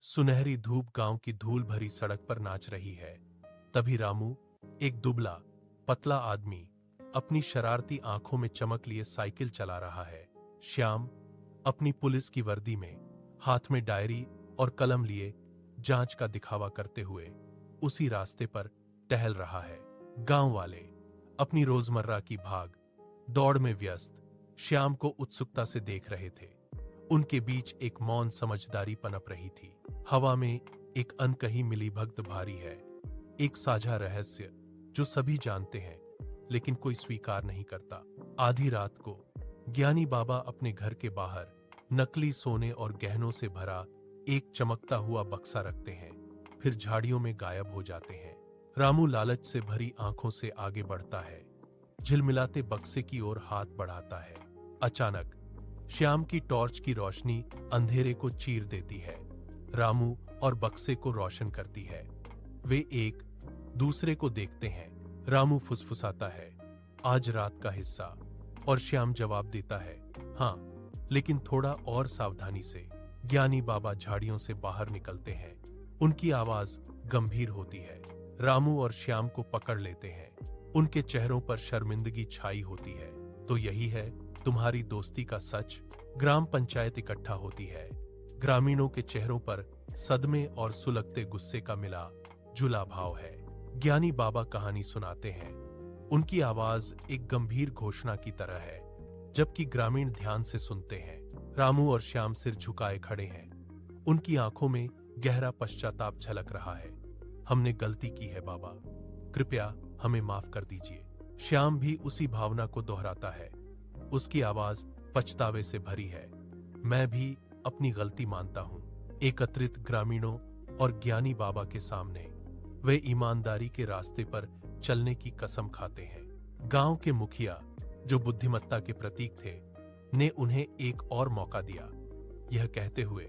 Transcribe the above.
सुनहरी धूप गांव की धूल भरी सड़क पर नाच रही है। तभी रामू, एक दुबला पतला आदमी, अपनी शरारती आंखों में चमक लिए साइकिल चला रहा है। श्याम अपनी पुलिस की वर्दी में, हाथ में डायरी और कलम लिए, जांच का दिखावा करते हुए उसी रास्ते पर टहल रहा है। गांव वाले अपनी रोजमर्रा की भाग दौड़ में व्यस्त श्याम को उत्सुकता से देख रहे थे। उनके बीच एक मौन समझदारी पनप रही थी। हवा में एक अनकही मिलीभगत भारी है, एक साझा रहस्य जो सभी जानते हैं लेकिन कोई स्वीकार नहीं करता। आधी रात को ज्ञानी बाबा अपने घर के बाहर नकली सोने और गहनों से भरा एक चमकता हुआ बक्सा रखते हैं, फिर झाड़ियों में गायब हो जाते हैं। रामू लालच से भरी आंखों से आगे बढ़ता है, झिलमिलाते बक्से की ओर हाथ बढ़ाता है। अचानक श्याम की टॉर्च की रोशनी अंधेरे को चीर देती है, रामू और बक्से को रोशन करती है। वे एक दूसरे को देखते हैं। रामू फुसफुसाता है, आज रात का हिस्सा, और श्याम जवाब देता है, हाँ, लेकिन थोड़ा और सावधानी से। ज्ञानी बाबा झाड़ियों से बाहर निकलते हैं। उनकी आवाज गंभीर होती है। रामू और श्याम को पकड़ लेते हैं। उनके चेहरों पर शर्मिंदगी छाई होती है। तो यही है तुम्हारी दोस्ती का सच। ग्राम पंचायत इकट्ठा होती है। ग्रामीणों के चेहरों पर सदमे और सुलगते गुस्से का मिला जुला भाव है। ज्ञानी बाबा कहानी सुनाते हैं। उनकी आवाज एक गंभीर घोषणा की तरह है, जबकि ग्रामीण ध्यान से सुनते हैं। रामू और श्याम सिर झुकाए खड़े हैं। उनकी आंखों में गहरा पश्चाताप झलक रहा है। हमने गलती की है बाबा, कृपया हमें माफ कर दीजिए। श्याम भी उसी भावना को दोहराता है। उसकी आवाज पछतावे से भरी है। मैं भी अपनी गलती मानता हूं। एकत्रित ग्रामीणों और ज्ञानी बाबा के सामने वे ईमानदारी के रास्ते पर चलने की कसम खाते हैं। गांव के मुखिया, जो बुद्धिमत्ता के प्रतीक थे, ने उन्हें एक और मौका दिया, यह कहते हुए